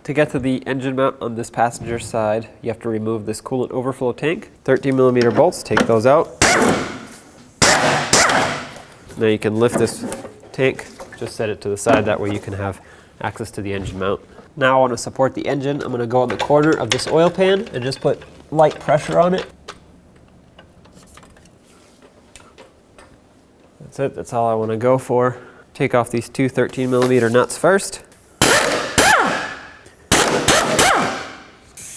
To get to the engine mount on this passenger side, you have to remove this coolant overflow tank. 13mm bolts, take those out. Now you can lift this tank, just set it to the side, that way you can have access to the engine mount. Now I want to support the engine. I'm going to go on the corner of this oil pan and just put light pressure on it. That's it, that's all I want to go for. Take off these two 13mm nuts first.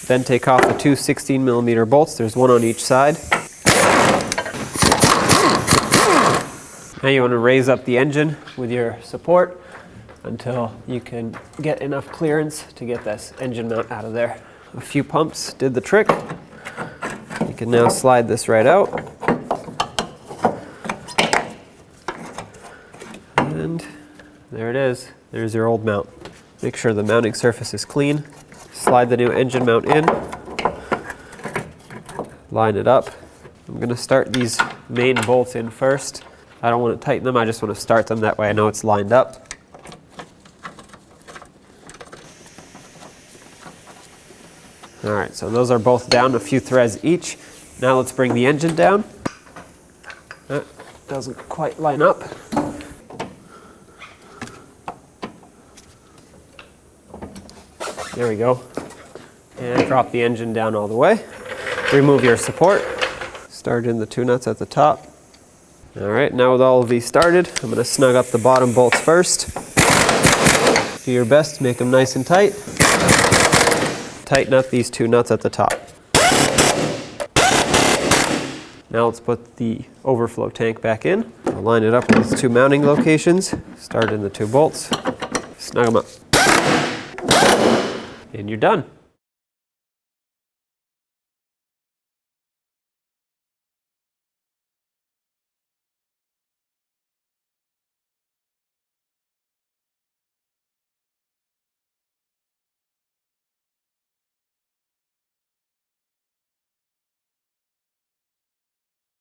Then take off the two 16mm bolts. There's one on each side. Now you want to raise up the engine with your support until you can get enough clearance to get this engine mount out of there. A few pumps did the trick. You can now slide this right out. And there it is. There's your old mount. Make sure the mounting surface is clean. Slide the new engine mount in, line it up. I'm going to start these main bolts in first. I don't want to tighten them, I just want to start them, that way I know it's lined up. Alright, so those are both down, a few threads each. Now let's bring the engine down. That doesn't quite line up. There we go. And drop the engine down all the way. Remove your support. Start in the two nuts at the top. All right, now with all of these started, I'm going to snug up the bottom bolts first. Do your best to make them nice and tight. Tighten up these two nuts at the top. Now let's put the overflow tank back in. I'll line it up with these two mounting locations. Start in the two bolts. Snug them up. And you're done.